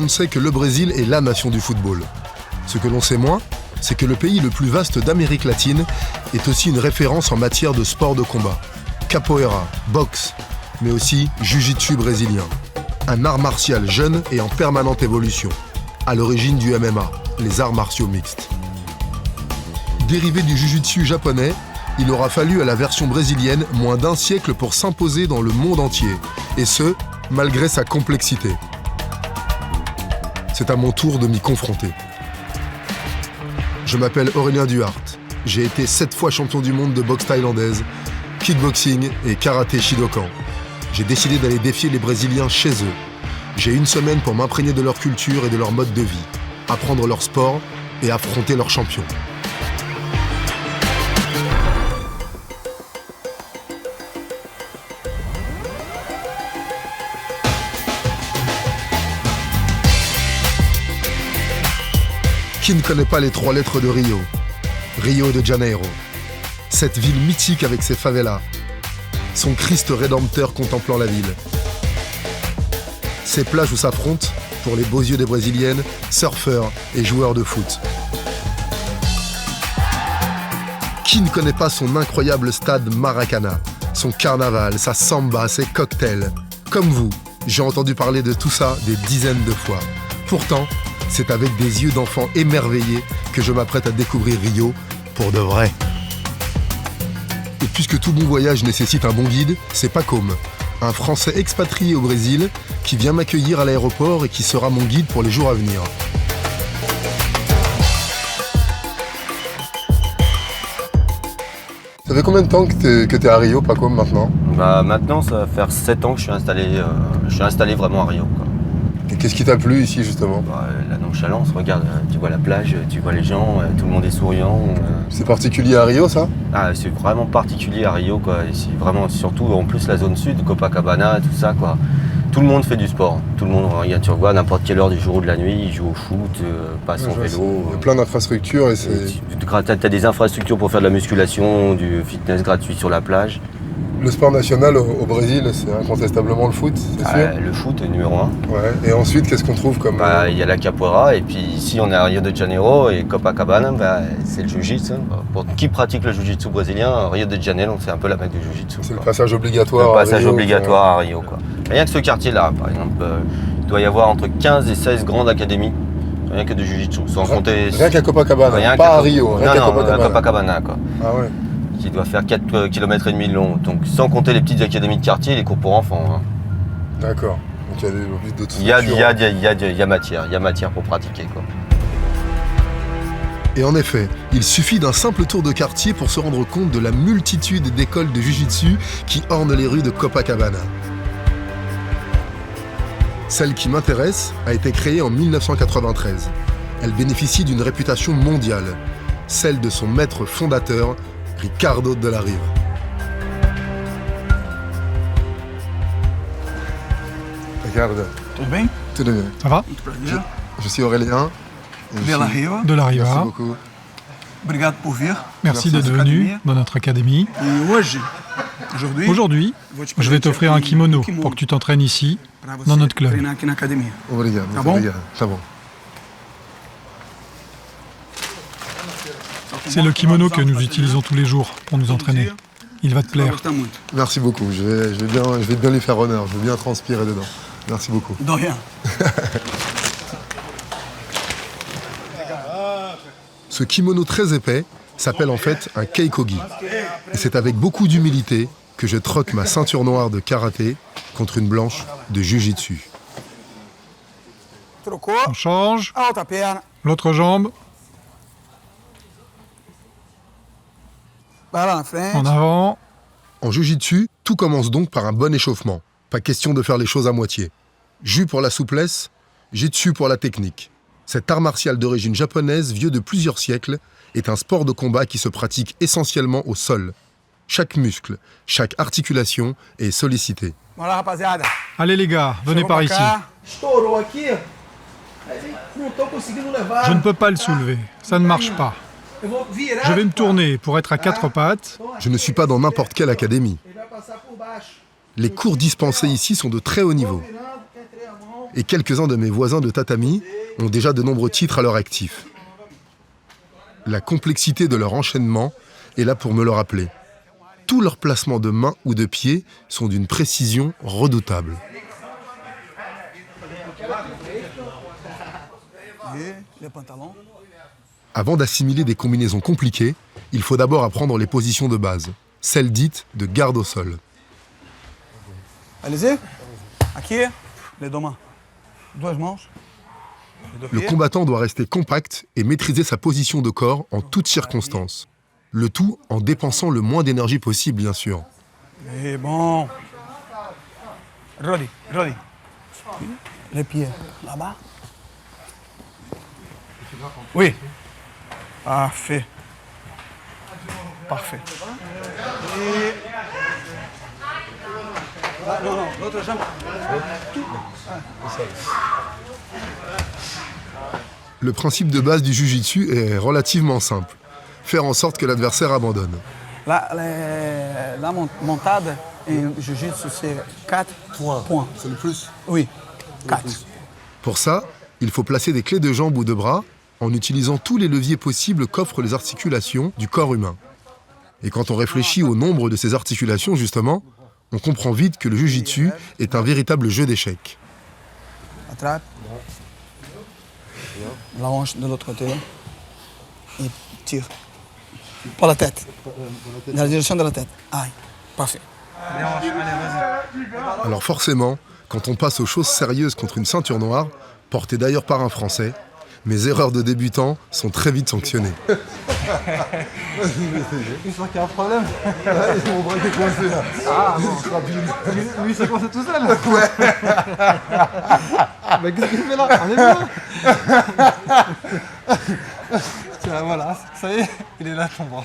monde sait que le Brésil est la nation du football. Ce que l'on sait moins, c'est que le pays le plus vaste d'Amérique latine est aussi une référence en matière de sport de combat. Capoeira, boxe, mais aussi jiu-jitsu brésilien. Un art martial jeune et en permanente évolution, à l'origine du MMA, les arts martiaux mixtes. Dérivé du jiu-jitsu japonais, il aura fallu à la version brésilienne moins d'un siècle pour s'imposer dans le monde entier, et ce, malgré sa complexité. C'est à mon tour de m'y confronter. Je m'appelle Aurélien Duhart. J'ai été 7 fois champion du monde de boxe thaïlandaise, kickboxing et karaté Shidokan. J'ai décidé d'aller défier les Brésiliens chez eux. J'ai une semaine pour m'imprégner de leur culture et de leur mode de vie, apprendre leur sport et affronter leurs champions. Qui ne connaît pas les 3 lettres de Rio? Rio de Janeiro. Cette ville mythique avec ses favelas. Son Christ rédempteur contemplant la ville. Ces plages où s'affrontent, pour les beaux yeux des Brésiliennes, surfeurs et joueurs de foot. Qui ne connaît pas son incroyable stade Maracana, son carnaval, sa samba, ses cocktails? Comme vous, j'ai entendu parler de tout ça des dizaines de fois. Pourtant, c'est avec des yeux d'enfant émerveillés que je m'apprête à découvrir Rio pour de vrai. Et puisque tout bon voyage nécessite un bon guide, c'est Pacôme, un Français expatrié au Brésil qui vient m'accueillir à l'aéroport et qui sera mon guide pour les jours à venir. Ça fait combien de temps que t'es à Rio, Pacôme, maintenant? Maintenant, ça va faire 7 ans que je suis installé vraiment à Rio, quoi. Et qu'est-ce qui t'a plu ici, justement? La nonchalance, regarde, tu vois la plage, tu vois les gens, tout le monde est souriant. C'est particulier à Rio, ça? C'est vraiment particulier à Rio, quoi. Et c'est vraiment, surtout en plus la zone sud, Copacabana, tout ça, quoi. Tout le monde fait du sport. Tout le monde, regarde, tu vois, à n'importe quelle heure du jour ou de la nuit, il joue au foot, passe son vélo. Il y a plein d'infrastructures et c'est... T'as des infrastructures pour faire de la musculation, du fitness gratuit sur la plage. Le sport national au Brésil, c'est incontestablement le foot, c'est sûr? Le foot est numéro 1. Ouais. Et ensuite, qu'est-ce qu'on trouve comme... Il y a la capoeira, et puis ici on est à Rio de Janeiro, et Copacabana, c'est le jiu-jitsu. Pour qui pratique le jiu-jitsu brésilien, Rio de Janeiro, c'est un peu la mecque du jiu-jitsu. C'est le passage obligatoire à Rio, quoi. Rien que ce quartier-là, par exemple, il doit y avoir entre 15 et 16 grandes académies, rien que de jiu-jitsu, sans compter... Rien qu'à Copacabana, pas à Rio, rien qu'à Copacabana, quoi. Ah ouais. Qui doit faire 4,5 km de long. Donc sans compter les petites académies de quartier et les cours pour enfants. Hein. D'accord. Donc il y a d'autres structures. Il y a matière pour pratiquer, quoi. Et en effet, il suffit d'un simple tour de quartier pour se rendre compte de la multitude d'écoles de jiu-jitsu qui ornent les rues de Copacabana. Celle qui m'intéresse a été créée en 1993. Elle bénéficie d'une réputation mondiale, celle de son maître fondateur, Ricardo de la Riva. Ricardo. Tudo bem? Tudo bien. Ça va? Muito prazer. Je suis Aurélien. De la Riva. De la Riva. Merci beaucoup. Obrigado por vir. Merci d'être venu dans notre académie. Et Aujourd'hui, je vais t'offrir un kimono pour que tu t'entraînes ici, dans notre club. treinar aqui na academia. Obrigado. Tá bom? Obrigado. Tá bom. C'est le kimono que nous utilisons tous les jours pour nous entraîner. Il va te plaire. Gosta muito. Merci beaucoup. Je vais bien lui faire honneur. Je vais bien transpirer dedans. Merci beaucoup. De rien. Ce kimono très épais s'appelle en fait un keikogi. Et c'est avec beaucoup d'humilité que je troque ma ceinture noire de karaté contre une blanche de jiu-jitsu. Trocou. On change. Alta perna. L'autre jambe, Vai lá na frente. en avant. En jiu-jitsu, tout commence donc par un bon échauffement. Pas question de faire les choses à moitié. Ju pour la souplesse, jitsu pour la technique. Cet art martial d'origine japonaise, vieux de plusieurs siècles, est un sport de combat qui se pratique essentiellement au sol. Chaque muscle, chaque articulation est sollicité. Vamos lá, rapaziada. Allez les gars, venez Chegou par pra ici. cá. Estourou aqui. Mas não tô conseguindo levar. Je ne peux pas le soulever, ça ne marche pas. Eu vou virar. Je vais me tourner pour être à quatre pattes. Je ne suis pas dans n'importe quelle académie. Ele vai passar por baixo. Les cours dispensés ici sont de très haut niveau. Virando, quer entrei a mão. et quelques-uns de mes voisins de tatami ont déjà de nombreux titres à leur actif. La complexité de leur enchaînement est là pour me le rappeler. Tous leurs placements de main ou de pied sont d'une précision redoutable. Avant d'assimiler des combinaisons compliquées, il faut d'abord apprendre les positions de base, celles dites de garde au sol. Allez-y. Aqui, les deux mains. Deux mains. Le combattant doit rester compact et maîtriser sa position de corps en toutes circonstances. Le tout en dépensant le moins d'énergie possible, bien sûr. Et bon. Rodi. Les pieds là-bas. Oui. Parfait. Et... Non, l'autre jambe. Le principe de base du jiu-jitsu est relativement simple. Faire en sorte que l'adversaire abandonne. La montade en jiu-jitsu, c'est 4 points. C'est le plus. Oui, 4. Pour ça, il faut placer des clés de jambes ou de bras en utilisant tous les leviers possibles qu'offrent les articulations du corps humain. Et quand on réfléchit au nombre de ces articulations, justement, on comprend vite que le jiu-jitsu est un véritable jeu d'échecs. Attrape. La hanche de l'autre côté. Et tire. Par la tête. Dans la direction de la tête. Aïe. Parfait. Alors forcément, quand on passe aux choses sérieuses contre une ceinture noire, portée d'ailleurs par un Français, mes erreurs de débutant sont très vite sanctionnées. Je sens qu'il y a un problème. Mon bras est coincé là. Ah bon, lui ça coince tout seul. Ouais. Mais qu'est-ce qu'il fait là? On est bien. Tiens, voilà, ça y est, il est là ton bras.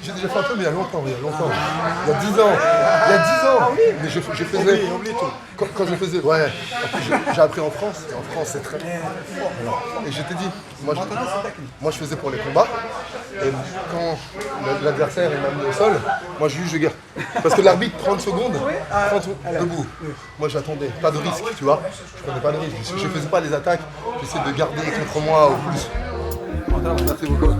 J'ai déjà fait un peu, mais il y a longtemps. Il y a 10 ans. Ah, oui. Mais je faisais... Oublie tout. Quand je faisais... Ouais. J'ai appris en France. Et en France, c'est très... Et je t'ai dit, moi je faisais pour les combats. Et quand l'adversaire est mis au sol, moi je juge de guerre. Parce que l'arbitre, 30 secondes, debout. Moi j'attendais. Pas de risque, tu vois. Je prenais pas de risque. Je faisais pas les attaques. J'essayais de garder contre moi au plus. Merci beaucoup.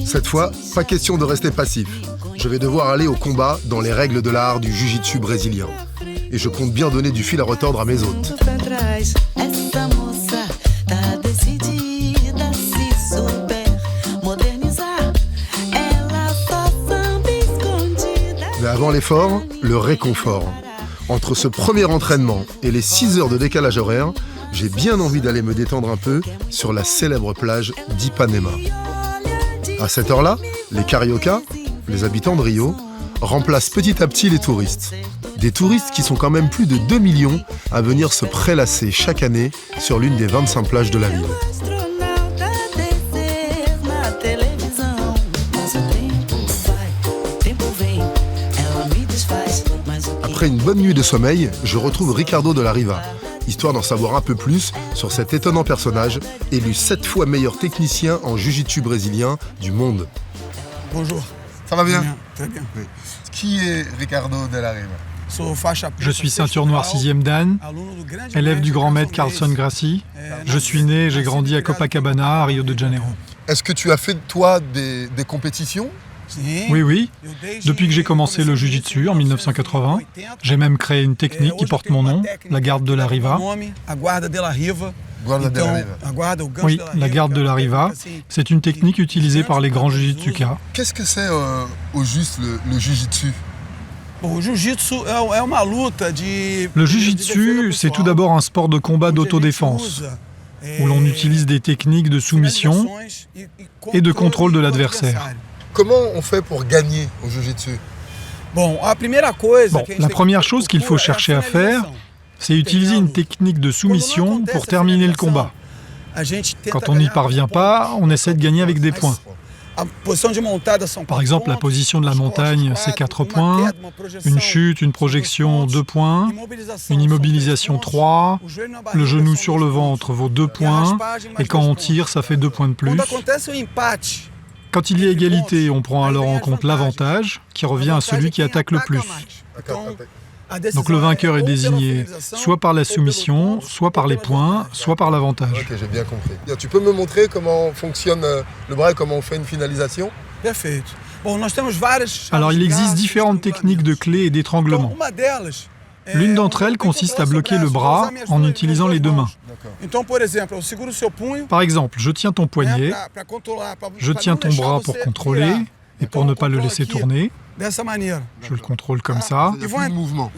Cette fois, pas question de rester passif. Je vais devoir aller au combat dans les règles de l'art du jiu-jitsu brésilien. Et je compte bien donner du fil à retordre à mes hôtes. Mais avant l'effort, le réconfort. Entre ce premier entraînement et les 6 heures de décalage horaire, j'ai bien envie d'aller me détendre un peu sur la célèbre plage d'Ipanema. À cette heure-là, les cariocas, les habitants de Rio, remplacent petit à petit les touristes. Des touristes qui sont quand même plus de 2 millions à venir se prélasser chaque année sur l'une des 25 plages de la ville. Après une bonne nuit de sommeil, je retrouve Ricardo de la Riva, histoire d'en savoir un peu plus sur cet étonnant personnage, élu 7 fois meilleur technicien en jiu-jitsu brésilien du monde. Bonjour. Ça va bien? Très bien. Oui. Qui est Ricardo de la Riva? Je suis ceinture noire 6e Dan, élève du grand maître Carlson Gracie. Je suis né et j'ai grandi à Copacabana, à Rio de Janeiro. Est-ce que tu as fait, toi, des compétitions? Oui. Depuis que j'ai commencé le jiu-jitsu en 1980, j'ai même créé une technique qui porte mon nom, la garde de la Riva. Oui, la garde de la Riva, c'est une technique utilisée par les grands jiu-jitsukas. Qu'est-ce que c'est au juste le jiu-jitsu? Le jiu-jitsu, c'est tout d'abord un sport de combat d'autodéfense, où l'on utilise des techniques de soumission et de contrôle de l'adversaire. Comment on fait pour gagner au jiu-jitsu? La première chose qu'il faut chercher à faire, c'est utiliser une technique de soumission pour terminer le combat. Quand on n'y parvient pas, on essaie de gagner avec des points. Par exemple, la position de la montagne, c'est 4 points, une chute, une projection, 2 points, une immobilisation, 3, le genou sur le ventre vaut 2 points, et quand on tire, ça fait 2 points de plus. Quand il y a égalité, on prend alors en compte l'avantage, qui revient à celui qui attaque le plus. Donc le vainqueur est désigné soit par la soumission, soit par les points, soit par l'avantage. Ok, j'ai bien compris. Tu peux me montrer comment fonctionne le bras et comment on fait une finalisation? Alors il existe différentes techniques de clé et d'étranglement. L'une d'entre elles consiste à bloquer le bras en utilisant les 2 mains. Par exemple, je tiens ton poignet, je tiens ton bras pour contrôler et pour ne pas le laisser tourner. Je le contrôle comme ça. Il y a plus de mouvement.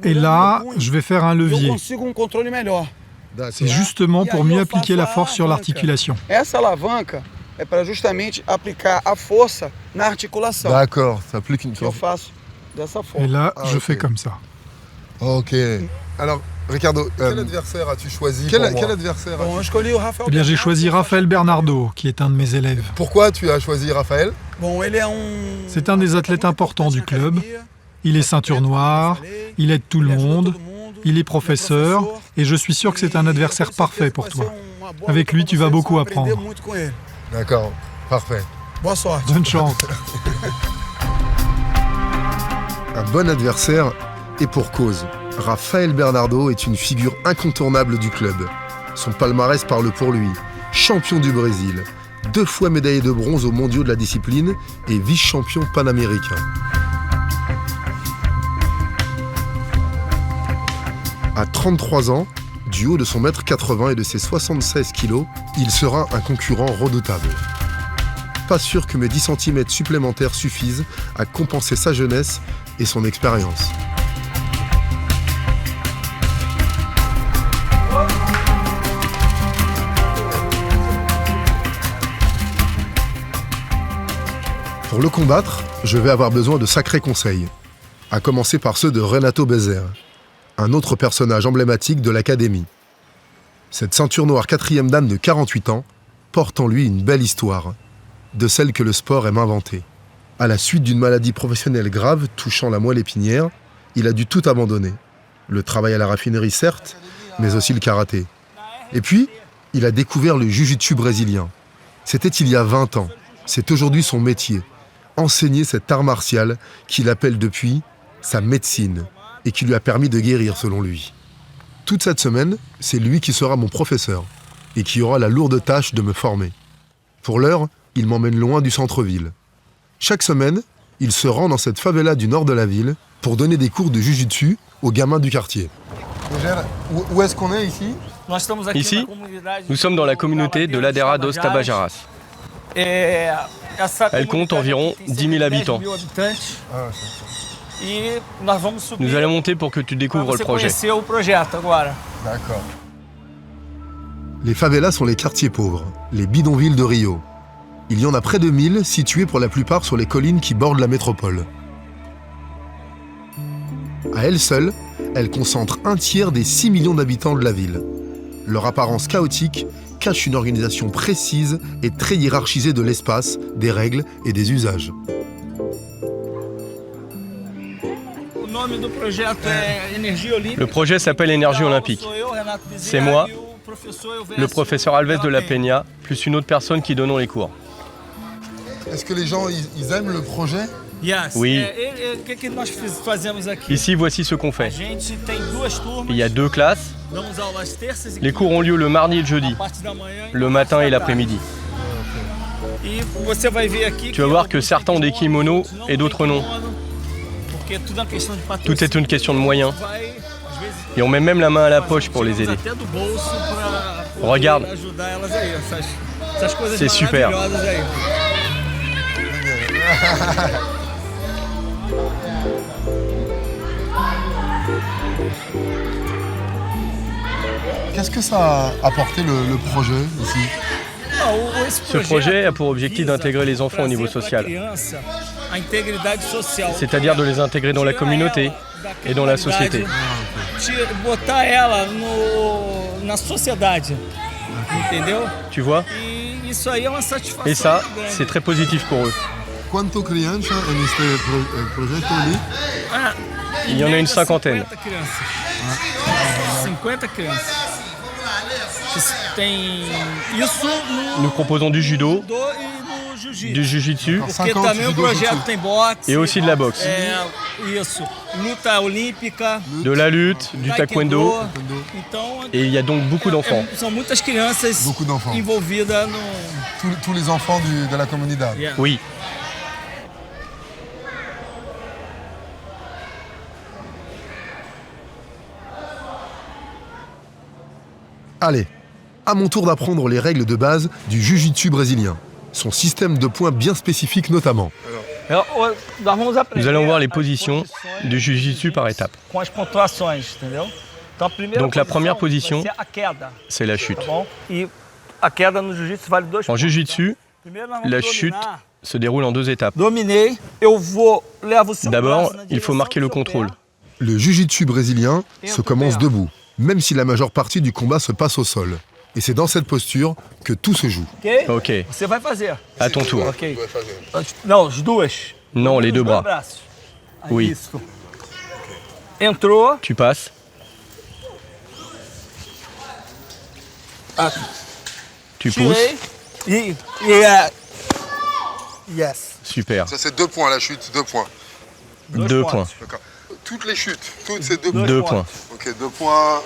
Et là, je vais faire un levier. C'est justement pour mieux appliquer la force sur l'articulation. D'accord, ça applique une force. Et là, je fais comme ça. Ok. Alors, Ricardo, quel adversaire as-tu choisi quel adversaire Eh bien, j'ai choisi Rafael Bernardo, qui est un de mes élèves. Pourquoi tu as choisi Raphaël? C'est un des athlètes importants du club. Il est ceinture noire, il aide tout le monde, il est professeur, et je suis sûr que c'est un adversaire parfait pour toi. Avec lui, tu vas beaucoup apprendre. D'accord, parfait. Bonne chance. Un bon adversaire, et pour cause. Rafael Bernardo est une figure incontournable du club. Son palmarès parle pour lui. Champion du Brésil, 2 fois médaillé de bronze aux mondiaux de la discipline et vice-champion panaméricain. À 33 ans, du haut de son 1m80 et de ses 76 kg, il sera un concurrent redoutable. Pas sûr que mes 10 cm supplémentaires suffisent à compenser sa jeunesse et son expérience. Pour le combattre, je vais avoir besoin de sacrés conseils, à commencer par ceux de Renato Bezer, un autre personnage emblématique de l'académie. Cette ceinture noire 4e dan de 48 ans porte en lui une belle histoire, de celle que le sport aime inventer. À la suite d'une maladie professionnelle grave touchant la moelle épinière, il a dû tout abandonner. Le travail à la raffinerie certes, mais aussi le karaté. Et puis, il a découvert le jiu-jitsu brésilien. C'était il y a 20 ans. C'est aujourd'hui son métier. Enseigner cet art martial qu'il appelle depuis sa médecine et qui lui a permis de guérir selon lui. Toute cette semaine, c'est lui qui sera mon professeur et qui aura la lourde tâche de me former. Pour l'heure, il m'emmène loin du centre-ville. Chaque semaine, il se rend dans cette favela du nord de la ville pour donner des cours de jiu-jitsu aux gamins du quartier. Où est-ce qu'on est ici? Ici, nous sommes dans la communauté de Ladeira dos Tabajaras. Elle compte environ 10 000 habitants. Nous allons monter pour que tu découvres le projet. D'accord. Les favelas sont les quartiers pauvres, les bidonvilles de Rio. Il y en a près de 1000, situés pour la plupart sur les collines qui bordent la métropole. À elles seules, elles concentrent 1/3 des 6 millions d'habitants de la ville. Leur apparence chaotique cache une organisation précise et très hiérarchisée de l'espace, des règles et des usages. Le projet s'appelle Énergie Olympique. C'est moi, le professeur Alves de la Peña, plus une autre personne qui donnons les cours. Est-ce que les gens, ils aiment le projet? Oui. Ici, voici ce qu'on fait. Il y a 2 classes. Les cours ont lieu le mardi et le jeudi, le matin et l'après-midi. Tu vas voir que certains ont des kimonos et d'autres non. Tout est une question de moyens. Et on met même la main à la poche pour les aider. Regarde. C'est super. Qu'est-ce que ça a apporté le projet ici? Ce projet a pour objectif d'intégrer les enfants au niveau social, c'est-à-dire de les intégrer dans la communauté et dans la société. na sociedade. Entendeu? Tu vois? E isso aí é uma satisfação. Et ça, muito grande. c'est très positif pour eux. Quanto criança en este progetto lì? Il y en a une cinquantaine. 50 crianças. 50 crianças. Tem isso no Nous proposons du judo, judô e no jiu-jitsu. du jiu-jitsu Porque 50 também o judô, projeto jiu-jitsu. tem boxe. et aussi de la boxe. Isso. Luta olímpica. De la lutte, du taekwondo. Então, Et il y a donc beaucoup d'enfants. são muitas crianças Beaucoup d'enfants. envolvidas no. Tous les enfants de la comunidad. Yeah. Oui. Allez, à mon tour d'apprendre les règles de base du jiu-jitsu brésilien. Son système de points bien spécifique notamment. Nous allons voir les positions du jiu-jitsu par étapes. Com as pontuações, entendeu? Então, a primeira Donc, la première position, vai ser a queda, C'est la chute. tá bom? E a queda no jiu-jitsu vale 2 En pontos. jiu-jitsu, Primeiro nós vamos la dominar. chute se déroule en 2 étapes. Dominei, eu levo o seu D'abord, braço na il faut direção marquer do le seu contrôle. pé. Le jiu-jitsu brésilien se commence debout, même si la majeure partie du combat se passe au sol. Et c'est dans cette posture que tout se joue. Ok? Ok, Você vai fazer. à ton tour. Ok. Não, as duas. Non, les Os deux dois bras. braços. Aí, Oui. Isso. Entrou. Tu passes, Ah, tu tirei. pousses. Yes. Super. Ça c'est 2 points la chute, 2 points. 2 points. D'accord. Toutes les chutes, toutes ces 2 2 points. Ok, 2 points.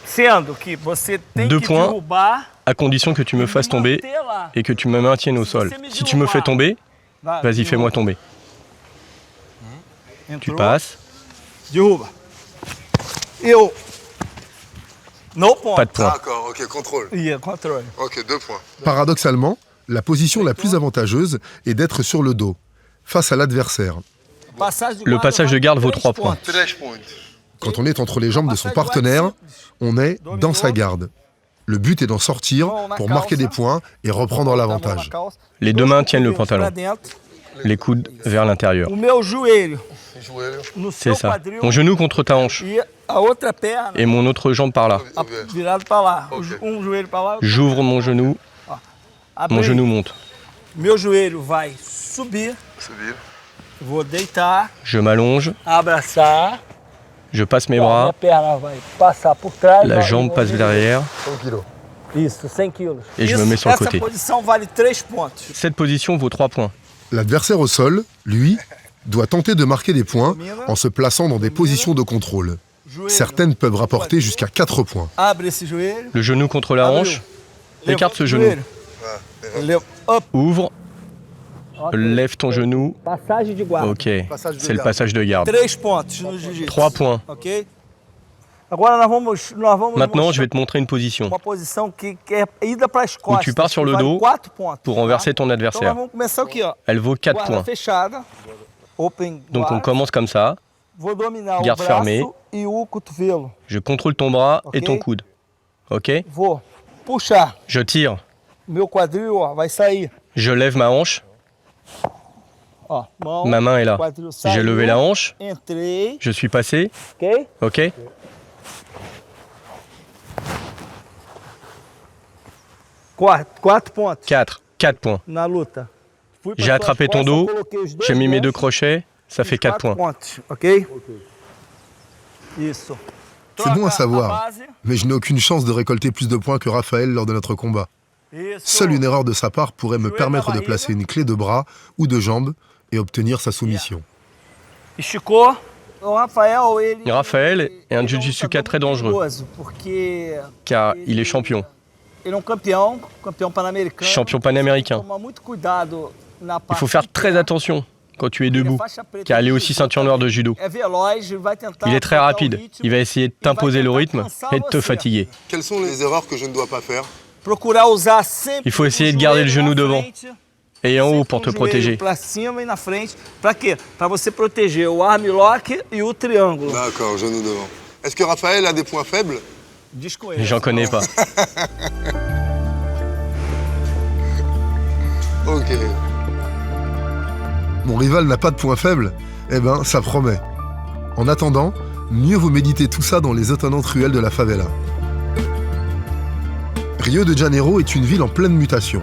Sendo que você tem Deux que points. derrubar. À condition que tu me fasses tomber manter lá. et que tu me maintiennes au sol. Si tu me fais tomber, Vai, vas-y, fais-moi tomber. Tu Entrou. passes, Derruba. Eu. No ponto. pas de points. D'accord, ok, contrôle. Controle. Ok, 2 points. Paradoxalement, la position la plus avantageuse est d'être sur le dos, face à l'adversaire. Le passage de garde vaut 3 points. 3 points. Quand on est entre les jambes de son partenaire, on est dans sa garde. Le but est d'en sortir pour marquer des points et reprendre l'avantage. Les deux mains tiennent le pantalon, les coudes vers l'intérieur. O meu joelho no C'est seu ça. quadril Mon genou contre ta hanche e a outra perna et mon autre jambe par là. virado para lá. Joelho para lá. J'ouvre mon genou Abri. monte. Meu joelho vai subir. Vou deitar, Je m'allonge, abraçar. je passe mes Minha bras, perna vai passar por trás. la vai, jambe passe derrière Isso, 100 quilos. et je me mets sur le Essa côté. posição vale 3 pontos. Cette position vaut 3 points. L'adversaire au sol, lui, doit tenter de marquer des points en se plaçant dans des positions de contrôle. Joelho. Certaines peuvent rapporter jusqu'à 4 points. Abre esse joelho. Le genou contre la hanche, écarte ce genou. Leva, up. Ouvre, lève ton genou. Passagem de guarda. Ok, c'est le passage de garde. 3 pontos no jiu-jitsu. 3 points. Ok? Agora nós vamos Maintenant, je vais te montrer une position uma posição que é ida para as costas. tu pars sur le que vale dos 4 pontos, pour tá? renverser ton Então nós adversaire. vamos começar aqui, ó. Elle vaut 4 Guarda points. fechada. Open Donc on guard. commence comme ça. Vou dominar Garde o braço fermée. e o cotovelo. Je contrôle ton bras et Ok. ton coude. Ok? Vou puxar. Je tire. Meu quadril, ó, vai sair. Je lève ma hanche. Ó, mão, Ma main est là. quadril J'ai saiu, levé la hanche. Entrei, Je suis passé. ok? Ok? 4 pontos 4. 4 points. na luta. Fui pra J'ai suas attrapé ton costas, dos. coloquei os dois J'ai mis mes 2 ganchos, crochets. Ça fait 4 4 points. pontos, ok? Isso. C'est bon à Troca savoir, a base. mais je n'ai aucune chance de récolter plus de points que Raphaël lors de notre combat. Isso. Seule une erreur de sa part pourrait me permettre de placer une clé de bras ou de jambe et obtenir sa soumission. Esticou. O Rafael, ele... Raphaël est un ele jiu-jitsuka lutador très dangereux, perigoso, porque car il est champion. ele é campeão pan-americano. Champion panaméricain. Toma muito cuidado na Il parte faut faire de très pé. attention quand tu es Ele é debout, faixa preta car il est de aussi jiu-jitsu. ceinture noire de judo. É veloz, vai tentar Il est très botar o rapide. ritmo, Il va essayer de t'imposer le rythme et de te fatiguer. Quelles sont les erreurs que je ne dois pas faire? procurar usar sempre Il faut essayer o de garder le joelho genou na devant frente, et en haut sempre pour com te o joelho protéger. Pra cima e na frente. Pra quê? Pra você proteger o arm lock e o triângulo. D'accord, genou devant. Est-ce que Raphaël a des points faibles? Desconheço. J'en connais pas. Ok. Mon rival n'a pas de points faibles? Eh ben, ça promet. En attendant, mieux vaut méditer tout ça dans les étonnantes ruelles de la favela. Rio de Janeiro est une ville en pleine mutation.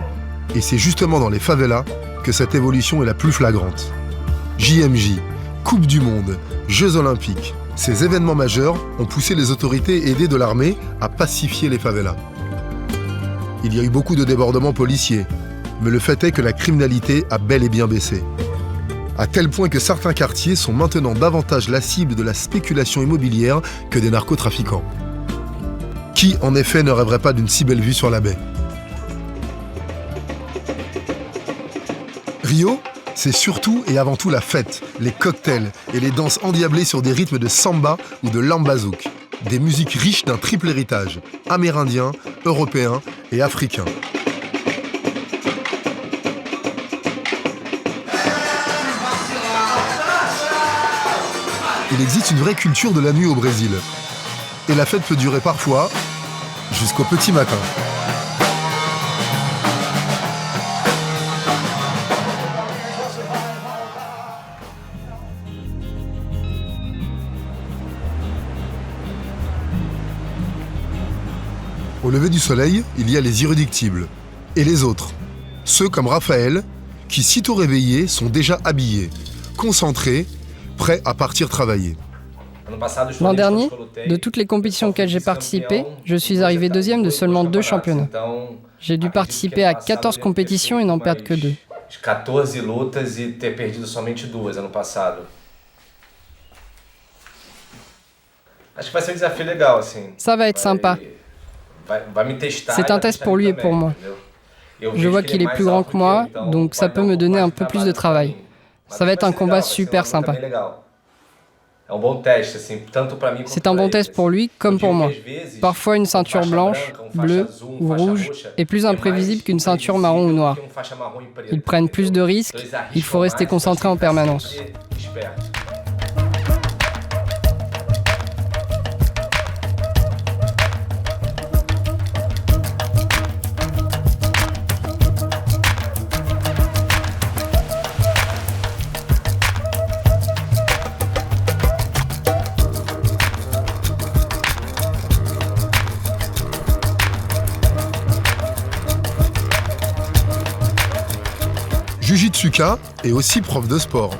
Et c'est justement dans les favelas que cette évolution est la plus flagrante. JMJ, Coupe du Monde, Jeux Olympiques, ces événements majeurs ont poussé les autorités aidées de l'armée à pacifier les favelas. Il y a eu beaucoup de débordements policiers, mais le fait est que la criminalité a bel et bien baissé. À tel point que certains quartiers sont maintenant davantage la cible de la spéculation immobilière que des narcotrafiquants. Qui, en effet, ne rêverait pas d'une si belle vue sur la baie? Rio, c'est surtout et avant tout la fête, les cocktails et les danses endiablées sur des rythmes de samba ou de lambazouk. Des musiques riches d'un triple héritage, amérindien, européen et africain. Il existe une vraie culture de la nuit au Brésil. Et la fête peut durer parfois jusqu'au petit matin. Au lever du soleil, il y a les irréductibles. Et les autres. Ceux comme Raphaël, qui sitôt réveillés sont déjà habillés, concentrés, prêts à partir travailler. L'an dernier, de toutes les compétitions auxquelles j'ai participé, je suis arrivé deuxième de seulement 2 championnats. J'ai dû participer à 14 compétitions et n'en perdre que 2. 14 lutas e ter perdido somente 2 ano passado. Acho que vai ser um desafio legal, assim. Ça va être sympa. C'est un test pour lui et pour moi. Je vois qu'il est plus grand que moi, donc ça peut me donner un peu plus de travail. Ça va être un combat super sympa. C'est un bon test pour lui comme pour moi. Parfois une ceinture blanche, bleue ou rouge est plus imprévisible qu'une ceinture marron ou noire. Ils prennent plus de risques, il faut rester concentré en permanence. Jujitsuka est aussi prof de sport.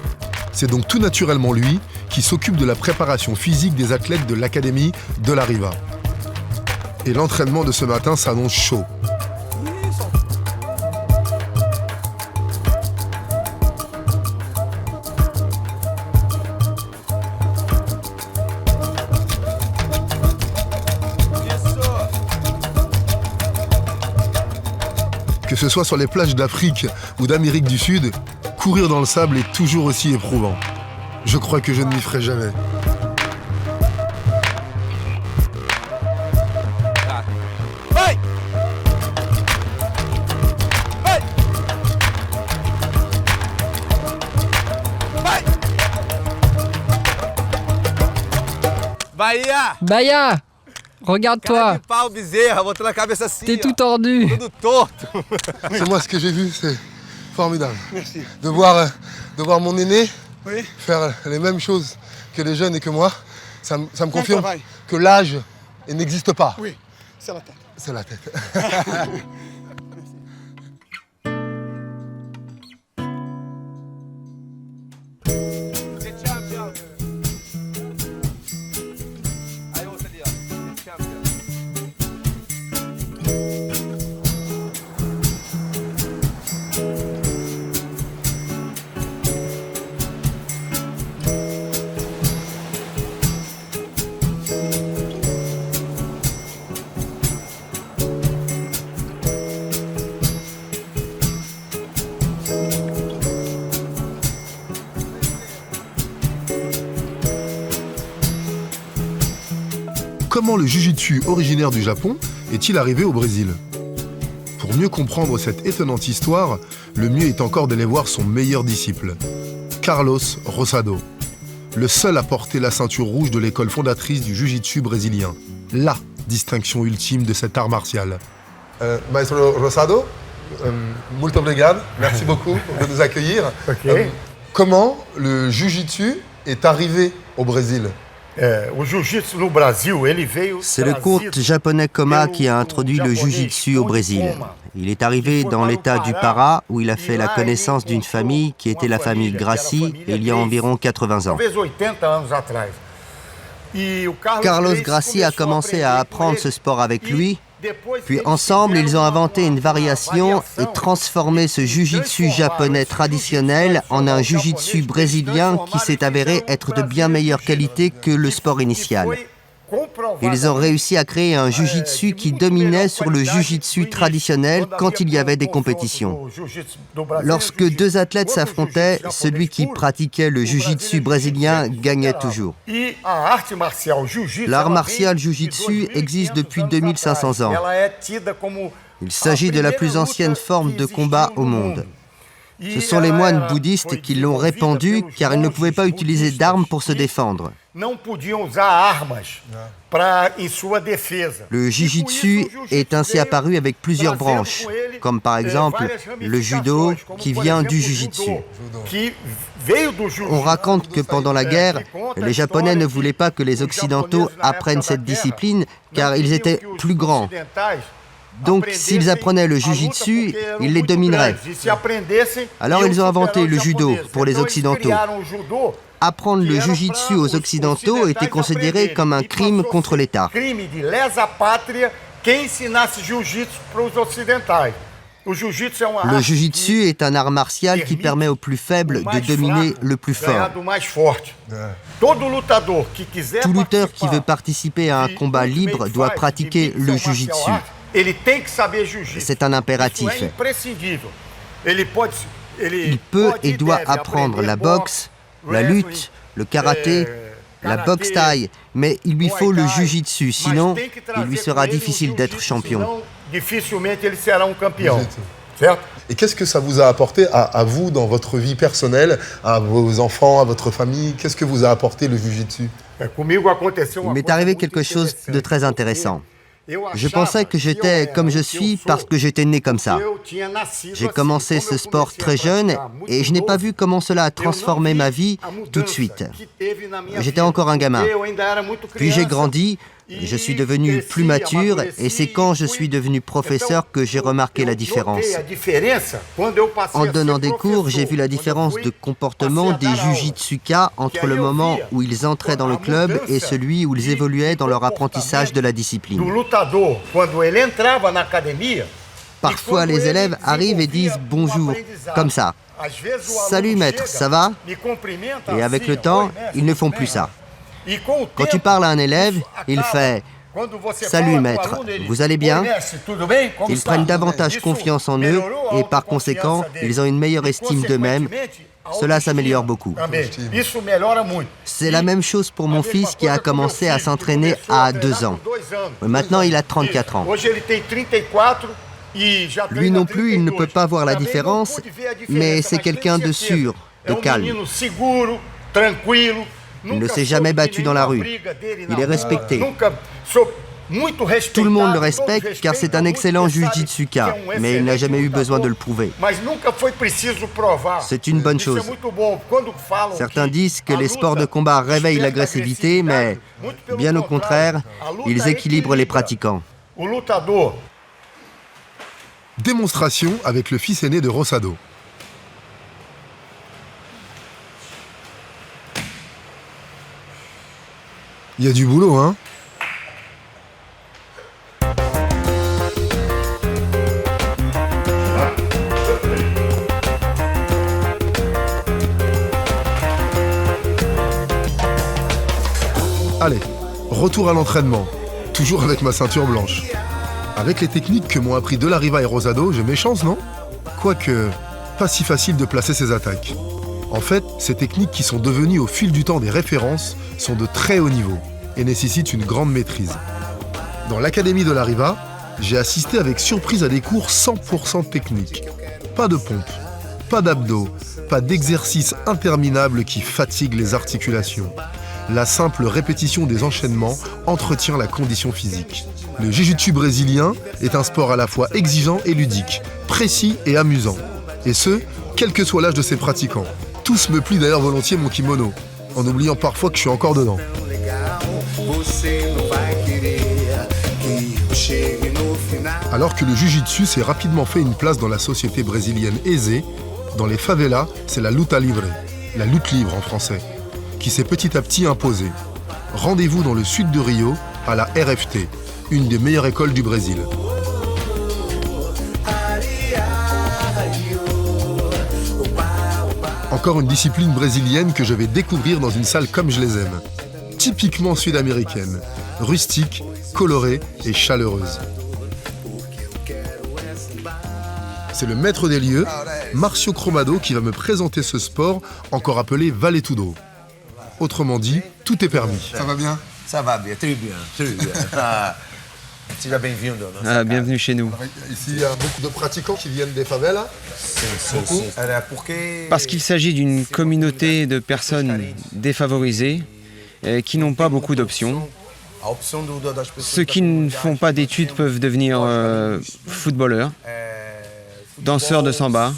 C'est donc tout naturellement lui qui s'occupe de la préparation physique des athlètes de l'Académie de la Riva. Et l'entraînement de ce matin s'annonce chaud. Que ce soit sur les plages d'Afrique ou d'Amérique du Sud, courir dans le sable est toujours aussi éprouvant. Je crois que je ne m'y ferai jamais. Bahia! Bahia! Regarde-toi! T'es tout tordu! C'est moi ce que j'ai vu, c'est formidable. Merci. De voir mon aîné faire les mêmes choses que les jeunes et que moi, ça me confirme que l'âge n'existe pas. Oui, c'est la tête. C'est la tête. Comment le Jiu-Jitsu originaire du Japon est-il arrivé au Brésil? Pour mieux comprendre cette étonnante histoire, le mieux est encore d'aller voir son meilleur disciple, Carlos Rosado, le seul à porter la ceinture rouge de l'école fondatrice du Jiu-Jitsu brésilien, la distinction ultime de cet art martial. Maestro Rosado, muito obrigado, merci beaucoup de nous accueillir. Okay. Comment le Jiu-Jitsu est arrivé au Brésil? C'est le comte japonais Koma qui a introduit le jiu-jitsu au Brésil. Il est arrivé dans l'état du Pará, où il a fait la connaissance d'une famille qui était la famille Gracie, il y a environ 80 ans. Carlos Gracie a commencé à apprendre ce sport avec lui, puis ensemble, ils ont inventé une variation et transformé ce jiu-jitsu japonais traditionnel en un jiu-jitsu brésilien qui s'est avéré être de bien meilleure qualité que le sport initial. Ils ont réussi à créer un jiu-jitsu qui dominait sur le jiu-jitsu traditionnel quand il y avait des compétitions. Lorsque deux athlètes s'affrontaient, celui qui pratiquait le jiu-jitsu brésilien gagnait toujours. L'art martial jiu-jitsu existe depuis 2500 ans. Il s'agit de la plus ancienne forme de combat au monde. Ce sont les moines bouddhistes qui l'ont répandu car ils ne pouvaient pas utiliser d'armes pour se défendre. Le jiu-jitsu est ainsi apparu avec plusieurs branches, comme par exemple le judo qui vient du jiu-jitsu. On raconte que pendant la guerre, les Japonais ne voulaient pas que les Occidentaux apprennent cette discipline car ils étaient plus grands. Donc, s'ils apprenaient le jiu-jitsu, ils les domineraient. Alors, ils ont inventé le judo pour les Occidentaux. Apprendre le jiu-jitsu aux Occidentaux était considéré comme un crime contre l'État. Le jiu-jitsu est un art martial qui permet au plus faible de dominer le plus fort. Tout lutteur qui veut participer à un combat libre doit pratiquer le jiu-jitsu. C'est un impératif. Il peut et doit apprendre la boxe, la lutte, le karaté, la boxe thaï, mais il lui faut le jiu-jitsu, sinon il lui sera difficile d'être champion. Et qu'est-ce que ça vous a apporté à vous dans votre vie personnelle, à vos enfants, à votre famille? Qu'est-ce que vous a apporté le jiu-jitsu? Il m'est arrivé quelque chose de très intéressant. Je pensais que j'étais comme je suis parce que j'étais né comme ça. J'ai commencé ce sport très jeune et je n'ai pas vu comment cela a transformé ma vie tout de suite. J'étais encore un gamin. Puis j'ai grandi, je suis devenu plus mature et c'est quand je suis devenu professeur que j'ai remarqué la différence. En donnant des cours, j'ai vu la différence de comportement des jujitsuka entre le moment où ils entraient dans le club et celui où ils évoluaient dans leur apprentissage de la discipline. Parfois, les élèves arrivent et disent « bonjour », comme ça. « Salut maître, ça va ?» Et avec le temps, ils ne font plus ça. Quand tu parles à un élève, il fait « Salut maître, vous allez bien ?» Ils prennent davantage confiance en eux et par conséquent, ils ont une meilleure estime d'eux-mêmes. Cela s'améliore beaucoup. C'est la même chose pour mon fils qui a commencé à s'entraîner à 2 ans. Maintenant, il a 34 ans. Lui non plus, il ne peut pas voir la différence, mais c'est quelqu'un de sûr, de calme. Il ne s'est jamais battu dans la rue. Il est respecté. Tout le monde le respecte car c'est un excellent jujitsuka, mais il n'a jamais eu besoin de le prouver. C'est une bonne chose. Certains disent que les sports de combat réveillent l'agressivité, mais bien au contraire, ils équilibrent les pratiquants. Démonstration avec le fils aîné de Rosado. Il y a du boulot, hein? Allez, retour à l'entraînement, toujours avec ma ceinture blanche. Avec les techniques que m'ont appris De La Riva et Rosado, j'ai mes chances, non? Quoique, pas si facile de placer ses attaques. En fait, ces techniques qui sont devenues au fil du temps des références sont de très haut niveau et nécessitent une grande maîtrise. Dans l'académie De La Riva, j'ai assisté avec surprise à des cours 100% techniques. Pas de pompe, pas d'abdos, pas d'exercices interminables qui fatiguent les articulations. La simple répétition des enchaînements entretient la condition physique. Le jiu-jitsu brésilien est un sport à la fois exigeant et ludique, précis et amusant. Et ce, quel que soit l'âge de ses pratiquants. Tous me plient d'ailleurs volontiers mon kimono, en oubliant parfois que je suis encore dedans. Alors que le jiu-jitsu s'est rapidement fait une place dans la société brésilienne aisée, dans les favelas, c'est la luta livre, la lutte libre en français, qui s'est petit à petit imposée. Rendez-vous dans le sud de Rio, à la RFT, une des meilleures écoles du Brésil. Encore une discipline brésilienne que je vais découvrir dans une salle comme je les aime. Typiquement sud-américaine, rustique, colorée et chaleureuse. C'est le maître des lieux, Marcio Cromado, qui va me présenter ce sport, encore appelé Vale Tudo. Autrement dit, tout est permis. Ça va bien? Ça va bien, très bien, très bien. Seja bem-vindo. Bienvenue chez nous. Ici, il y a beaucoup de pratiquants qui viennent des favelas. Parce qu'il s'agit d'une communauté de personnes défavorisées qui n'ont pas beaucoup d'options. Ceux qui ne font pas d'études peuvent devenir footballeurs, danseurs de samba,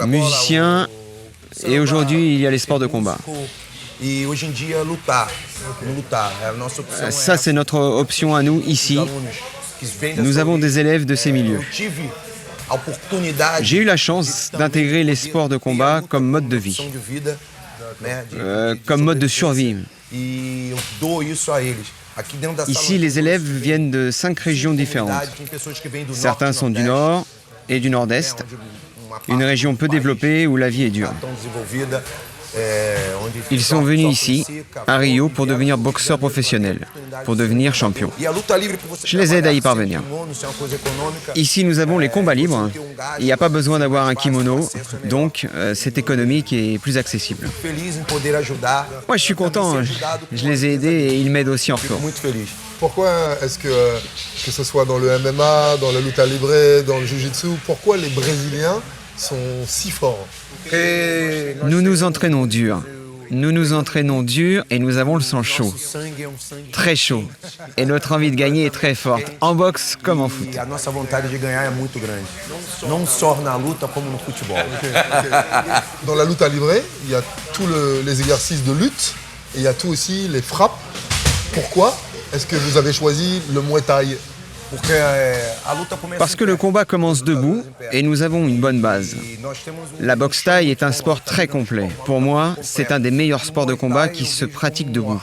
musiciens, et aujourd'hui il y a les sports de combat. Ça, c'est notre option à nous ici. Nous avons des élèves de ces milieux. J'ai eu la chance d'intégrer les sports de combat comme mode de vie, comme mode de survie. Ici, les élèves viennent de 5 régions différentes. Certains sont du nord et du nord-est, une région peu développée où la vie est dure. Ils sont venus ici, à Rio, pour devenir boxeurs professionnels, pour devenir champions. Je les aide à y parvenir. Ici, nous avons les combats libres. Il n'y a pas besoin d'avoir un kimono, donc c'est économique et plus accessible. Moi, je suis content. Je les ai aidés et ils m'aident aussi en retour. Pourquoi est-ce que ce soit dans le MMA, dans la luta libre, dans le jiu-jitsu, pourquoi les Brésiliens sont si forts? Nous nous entraînons dur. Nous nous entraînons dur et nous avons le sang chaud. Très chaud. Et notre envie de gagner est très forte, en boxe comme en foot. Dans la luta libre, il y a tous les exercices de lutte et il y a tout aussi les frappes. Pourquoi est-ce que vous avez choisi le Muay Thai? Parce que le combat commence debout et nous avons une bonne base. La boxe thaï est un sport très complet. Pour moi, c'est un des meilleurs sports de combat qui se pratique debout.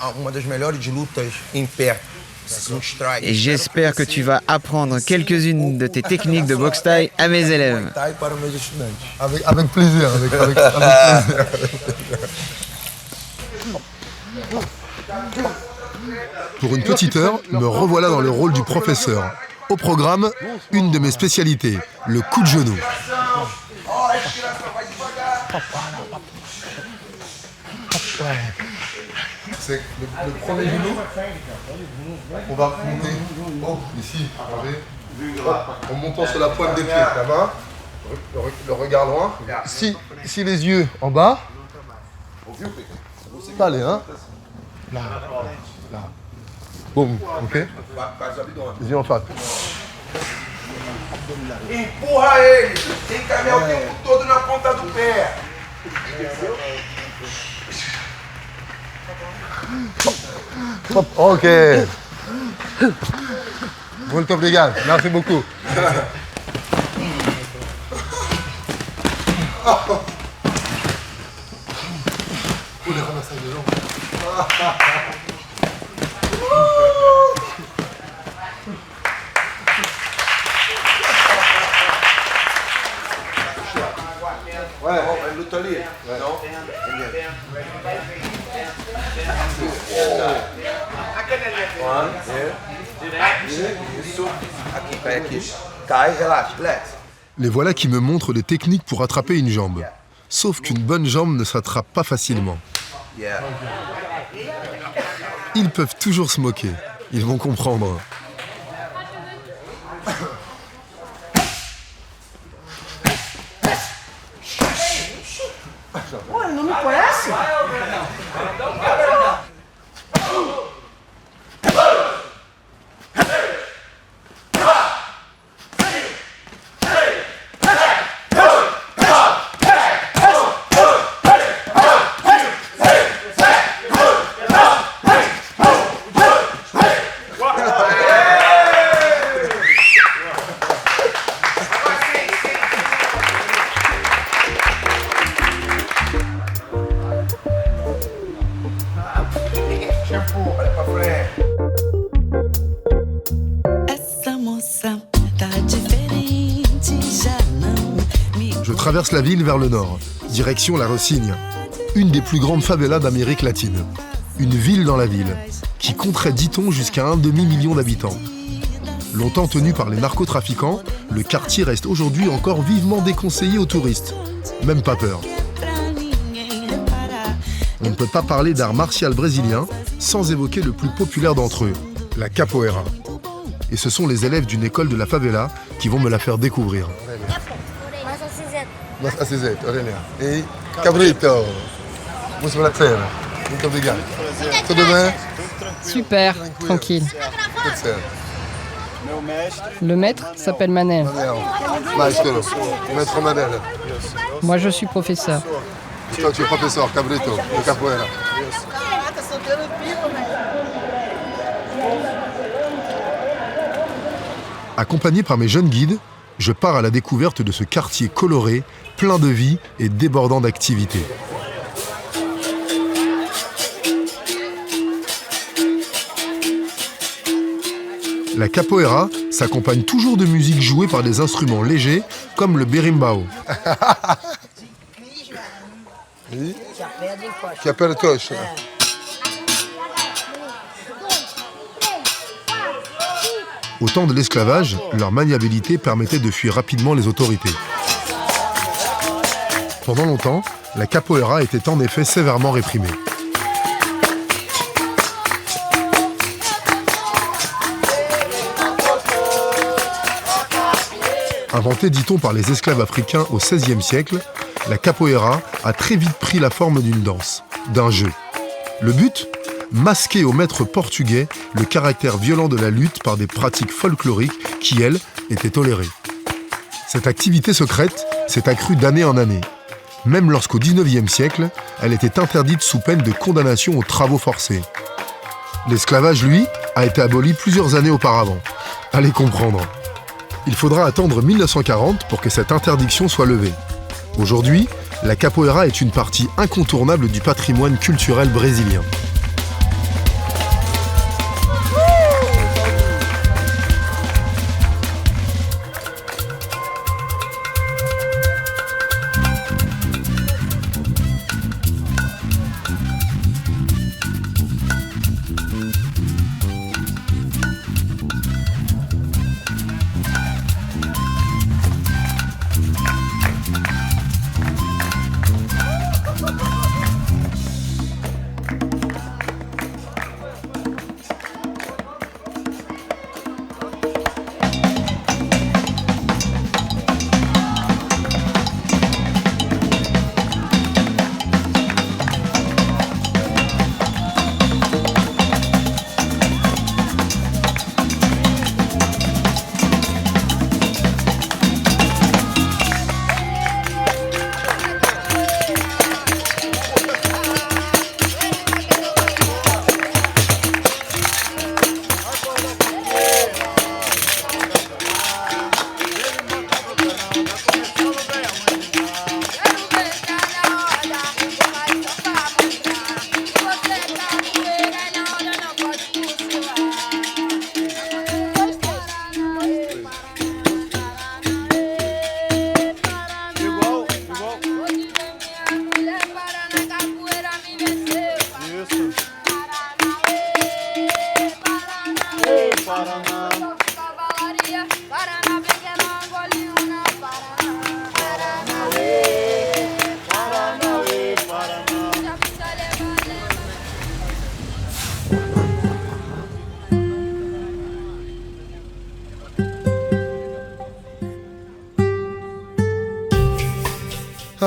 Et j'espère que tu vas apprendre quelques-unes de tes techniques de boxe thaï à mes élèves. Avec plaisir. Avec plaisir. Pour une petite heure, me revoilà dans le rôle du professeur. Au programme, une de mes spécialités, le coup de genou. C'est le premier genou. On va monter ici, en montant sur la pointe des pieds, la main, le regard loin. Si les yeux en bas, allez, hein. Là. Boum, ok? Les yeux en face. Empurra ele, tem que caminhar o tempo todo na ponta do pé. Ok. Muito obrigado. Merci beaucoup. Les ramassages de jambes. Ouais, luta ali. Não? Isso. Aqui, cai aqui. Cai, relaxa, relax. Les voilà qui me montrent les techniques pour attraper une jambe. Sauf qu'une bonne jambe ne s'attrape pas facilement. Ils peuvent toujours se moquer. Ils vont comprendre. Ué, não me conhece? traverse la ville vers le nord, direction La Rocinha, une des plus grandes favelas d'Amérique latine. Une ville dans la ville, qui compterait, dit-on, jusqu'à un demi-million d'habitants. Longtemps tenu par les narcotrafiquants, le quartier reste aujourd'hui encore vivement déconseillé aux touristes. Même pas peur. On ne peut pas parler d'art martial brésilien sans évoquer le plus populaire d'entre eux, la capoeira. Et ce sont les élèves d'une école de la favela qui vont me la faire découvrir. Et Cabrito, buonasera. Muito obrigado. Tudo bem? Super, tranquille. Le maître s'appelle Manel. Maestro, maître Manel. Moi, je suis professeur. Toi, tu es professeur Cabrito de capoeira. Accompagné par mes jeunes guides, je pars à la découverte de ce quartier coloré, plein de vie et débordant d'activités. La capoeira s'accompagne toujours de musique jouée par des instruments légers comme le berimbau. Au temps de l'esclavage, leur maniabilité permettait de fuir rapidement les autorités. Pendant longtemps, la capoeira était en effet sévèrement réprimée. Inventée, dit-on, par les esclaves africains au XVIe siècle, la capoeira a très vite pris la forme d'une danse, d'un jeu. Le but ? Masquer au maître portugais le caractère violent de la lutte par des pratiques folkloriques qui, elles, étaient tolérées. Cette activité secrète s'est accrue d'année en année, même lorsqu'au XIXe siècle, elle était interdite sous peine de condamnation aux travaux forcés. L'esclavage, lui, a été aboli plusieurs années auparavant. Allez comprendre. Il faudra attendre 1940 pour que cette interdiction soit levée. Aujourd'hui, la capoeira est une partie incontournable du patrimoine culturel brésilien.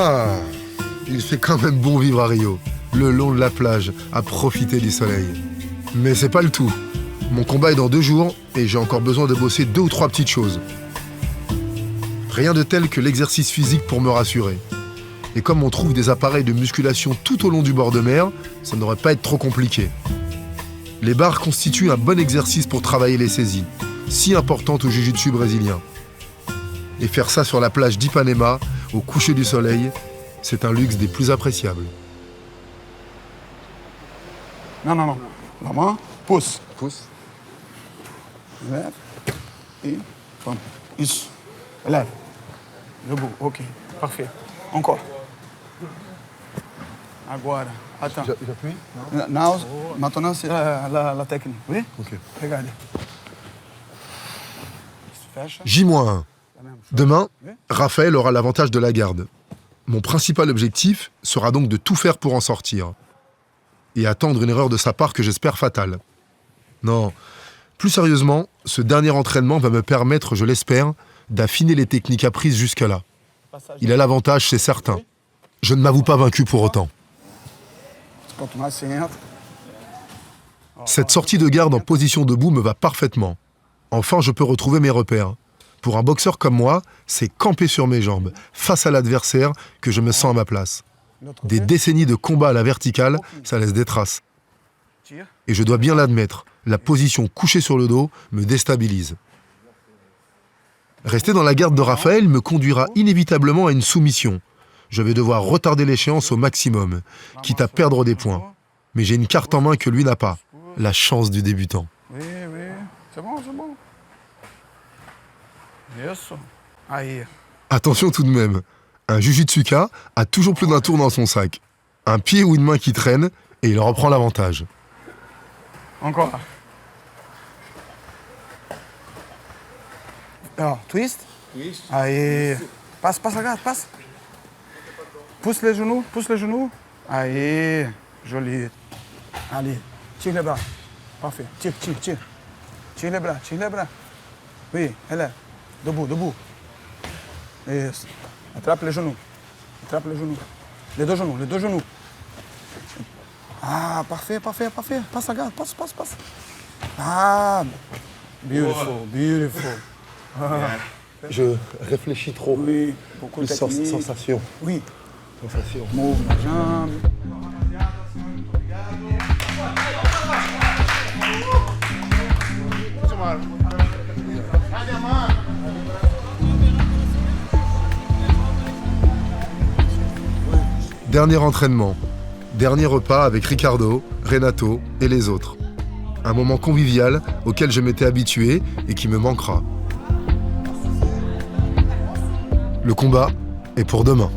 Ah, il fait quand même bon vivre à Rio, le long de la plage, à profiter du soleil. Mais c'est pas le tout. Mon combat est dans 2 jours et j'ai encore besoin de bosser 2 ou 3 petites choses. Rien de tel que l'exercice physique pour me rassurer. Et comme on trouve des appareils de musculation tout au long du bord de mer, ça ne devrait pas être trop compliqué. Les barres constituent un bon exercice pour travailler les saisies, si importantes au jiu-jitsu brésilien. Et faire ça sur la plage d'Ipanema, au coucher du soleil, c'est un luxe des plus appréciables. Non, non, non. La main, pousse. Pousse. Lève. Et, vamos. Isso. Lève. Debout, ok. Parfait. Encore. Agora. Attends. J'appuie? Now, maintenant, c'est la technique. Oui? Ok. Regardez. J-1. Demain, Raphaël aura l'avantage de la garde. Mon principal objectif sera donc de tout faire pour en sortir. Et attendre une erreur de sa part que j'espère fatale. Non, plus sérieusement, ce dernier entraînement va me permettre, je l'espère, d'affiner les techniques apprises jusque-là. Il a l'avantage, c'est certain. Je ne m'avoue pas vaincu pour autant. Cette sortie de garde en position debout me va parfaitement. Enfin, je peux retrouver mes repères. Pour un boxeur comme moi, c'est camper sur mes jambes, face à l'adversaire, que je me sens à ma place. Des décennies de combat à la verticale, ça laisse des traces. Et je dois bien l'admettre, la position couchée sur le dos me déstabilise. Rester dans la garde de Raphaël me conduira inévitablement à une soumission. Je vais devoir retarder l'échéance au maximum, quitte à perdre des points. Mais j'ai une carte en main que lui n'a pas, la chance du débutant. Oui, oui, c'est bon, c'est bon. Yes. Aïe. Attention tout de même, un jujutsuka a toujours plus d'un tour dans son sac. Un pied ou une main qui traîne, et il reprend l'avantage. Encore. Alors, twist. Twist. Aïe. Passe, regarde, passe. Pousse les genoux, Aïe. Joli. Allez, tire les bras. Parfait. Tire. Tire les bras. Oui, elle est. Debout. Yes. Attrape les genoux. Les deux genoux. Ah, parfait. Passe, regarde, passe. Ah, beautiful. Ah. Je réfléchis trop. Oui, beaucoup de technique. Sensation. Oui. Sensation. Move la jambe. Dernier entraînement. Dernier repas avec Ricardo, Renato et les autres. Un moment convivial auquel je m'étais habitué et qui me manquera. Le combat est pour demain.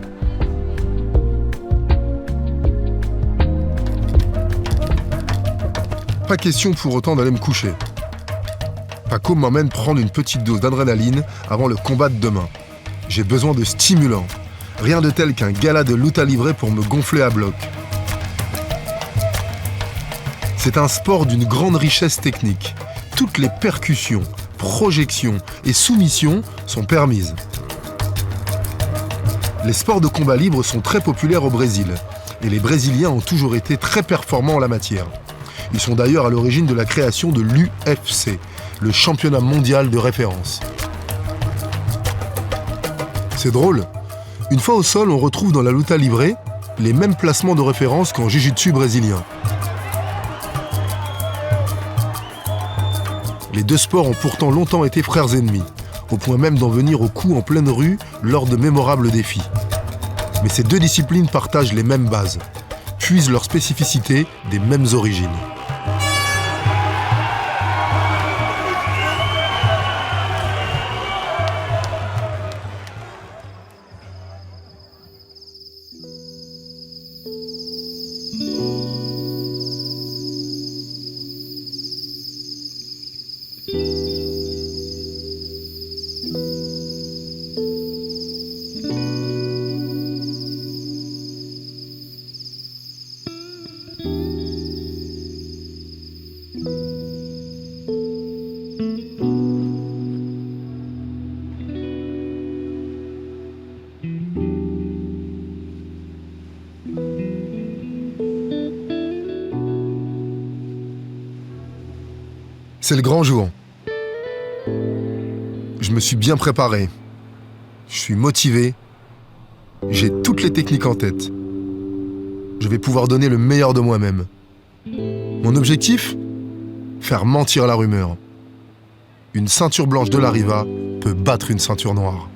Pas question pour autant d'aller me coucher. Paco m'emmène prendre une petite dose d'adrénaline avant le combat de demain. J'ai besoin de stimulants. Rien de tel qu'un gala de lutte à livrer pour me gonfler à bloc. C'est un sport d'une grande richesse technique. Toutes les percussions, projections et soumissions sont permises. Les sports de combat libre sont très populaires au Brésil et les Brésiliens ont toujours été très performants en la matière. Ils sont d'ailleurs à l'origine de la création de l'UFC, le championnat mondial de référence. C'est drôle. Une fois au sol, on retrouve dans la luta libre les mêmes placements de référence qu'en jiu-jitsu brésilien. Les deux sports ont pourtant longtemps été frères ennemis, au point même d'en venir aux coups en pleine rue lors de mémorables défis. Mais ces deux disciplines partagent les mêmes bases, puisent leur spécificité des mêmes origines. C'est le grand jour. Je me suis bien préparé. Je suis motivé. J'ai toutes les techniques en tête. Je vais pouvoir donner le meilleur de moi-même. Mon objectif ? Faire mentir la rumeur. Une ceinture blanche de la Riva peut battre une ceinture noire.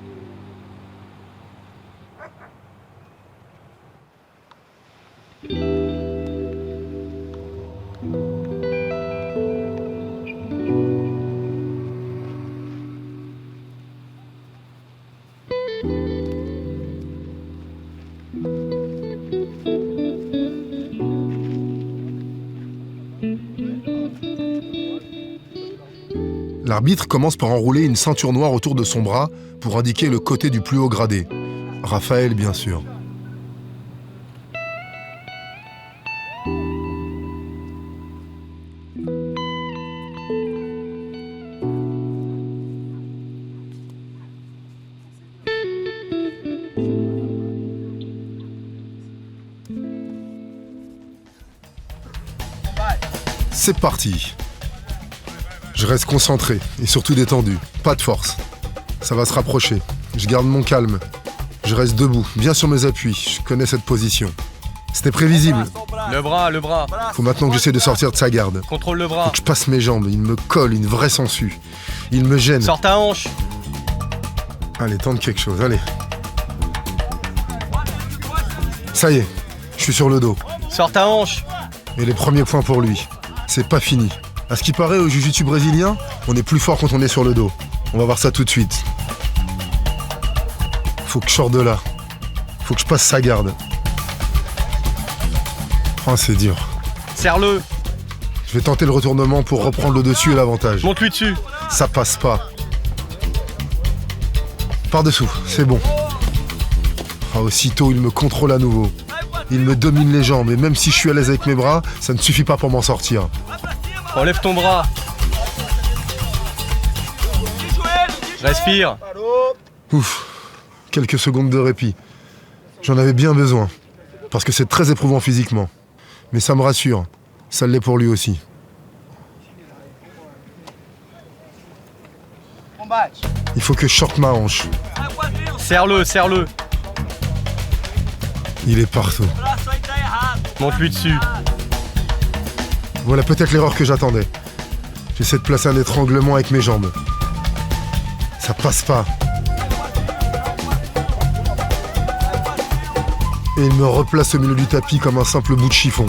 L'arbitre commence par enrouler une ceinture noire autour de son bras pour indiquer le côté du plus haut gradé. Raphaël, bien sûr. C'est parti. Je reste concentré et surtout détendu. Pas de force. Ça va se rapprocher. Je garde mon calme. Je reste debout, bien sur mes appuis. Je connais cette position. C'était prévisible. Le bras, le bras. Faut maintenant que j'essaie de sortir de sa garde. Contrôle le bras. Faut que je passe mes jambes. Il me colle une vraie sangsue. Il me gêne. Sors ta hanche. Allez, tente quelque chose, allez. Ça y est, je suis sur le dos. Sors ta hanche. Et les premiers points pour lui. C'est pas fini. À ce qui paraît, au jiu-jitsu brésilien, on est plus fort quand on est sur le dos. On va voir ça tout de suite. Faut que je sorte de là. Faut que je passe sa garde. Oh, c'est dur. Serre-le. Je vais tenter le retournement pour reprendre le dessus et l'avantage. Monte-lui dessus. Ça passe pas. Par-dessous, c'est bon. Ah, aussitôt, il me contrôle à nouveau. Il me domine les jambes, et même si je suis à l'aise avec mes bras, ça ne suffit pas pour m'en sortir. Enlève ton bras. Respire. Ouf, quelques secondes de répit. J'en avais bien besoin, parce que c'est très éprouvant physiquement. Mais ça me rassure, ça l'est pour lui aussi. Il faut que je sorte ma hanche. Serre-le, serre-le. Il est partout. Monte-lui dessus. Voilà peut-être l'erreur que j'attendais. J'essaie de placer un étranglement avec mes jambes. Ça passe pas. Et il me replace au milieu du tapis comme un simple bout de chiffon.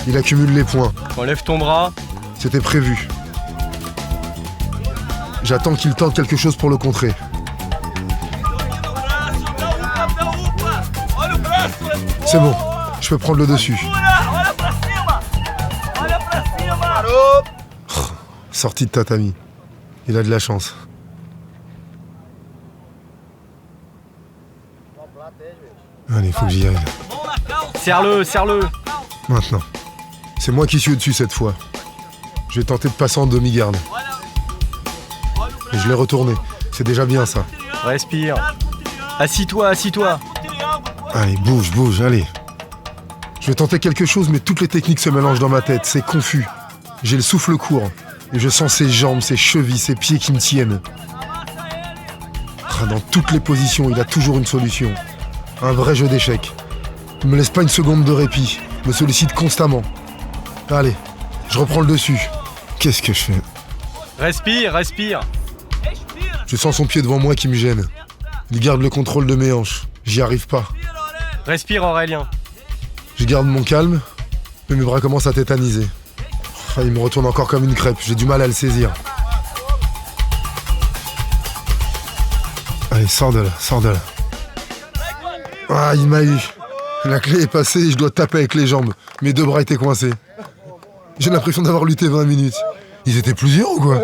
Il accumule les points. Enlève ton bras. C'était prévu. J'attends qu'il tente quelque chose pour le contrer. C'est bon, je peux prendre le dessus. Sorti de tatami. Il a de la chance. Allez, faut que j'y aille. Serre-le, serre-le. Maintenant. C'est moi qui suis au-dessus cette fois. Je vais tenter de passer en demi-garde. Et je l'ai retourné. C'est déjà bien ça. Respire. Assis-toi, assis-toi. Allez, bouge, bouge, allez. Je vais tenter quelque chose, mais toutes les techniques se mélangent dans ma tête. C'est confus. J'ai le souffle court. Et je sens ses jambes, ses chevilles, ses pieds qui me tiennent. Dans toutes les positions, il a toujours une solution. Un vrai jeu d'échecs. Il me laisse pas une seconde de répit. Me sollicite constamment. Allez, je reprends le dessus. Qu'est-ce que je fais? Respire, respire. Je sens son pied devant moi qui me gêne. Il garde le contrôle de mes hanches. J'y arrive pas. Respire, Aurélien. Je garde mon calme, mais mes bras commencent à tétaniser. Enfin, il me retourne encore comme une crêpe. J'ai du mal à le saisir. Allez, sors de là, sors de là. Ah, il m'a eu. La clé est passée et je dois taper avec les jambes. Mes deux bras étaient coincés. J'ai l'impression d'avoir lutté 20 minutes. Ils étaient plusieurs ou quoi?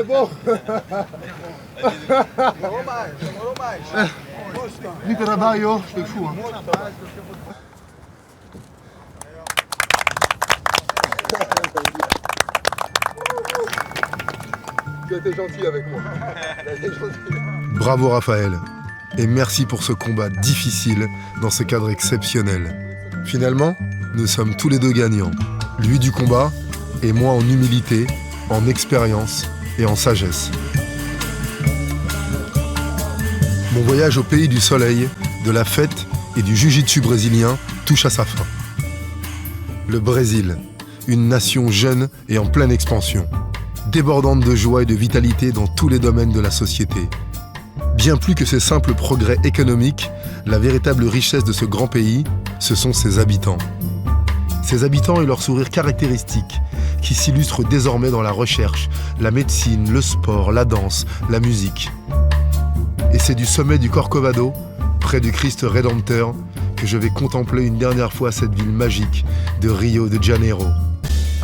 Vite là-bas, yo, je fais fou. Tu as été gentil avec moi. Bravo Raphaël. Et merci pour ce combat difficile dans ce cadre exceptionnel. Finalement, nous sommes tous les deux gagnants. Lui du combat et moi en humilité, en expérience et en sagesse. Mon voyage au pays du soleil, de la fête et du jiu-jitsu brésilien touche à sa fin. Le Brésil, une nation jeune et en pleine expansion, débordante de joie et de vitalité dans tous les domaines de la société. Bien plus que ces simples progrès économiques, la véritable richesse de ce grand pays, ce sont ses habitants. Ses habitants et leur sourire caractéristique, qui s'illustrent désormais dans la recherche, la médecine, le sport, la danse, la musique. Et c'est du sommet du Corcovado près du Christ Rédempteur, que je vais contempler une dernière fois cette ville magique de Rio de Janeiro,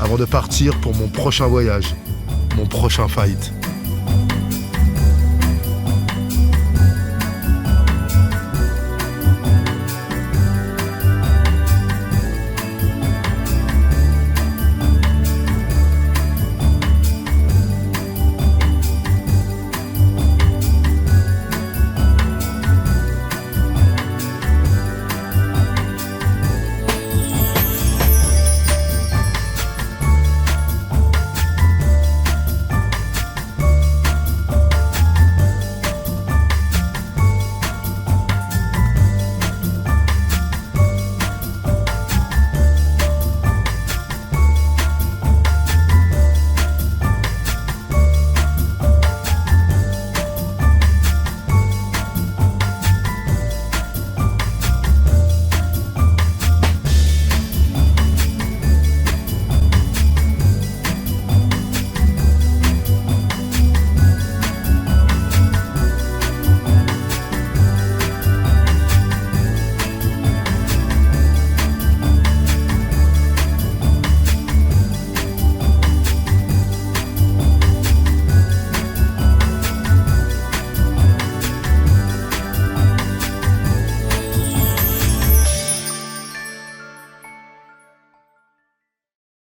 avant de partir pour mon prochain voyage, mon prochain fight.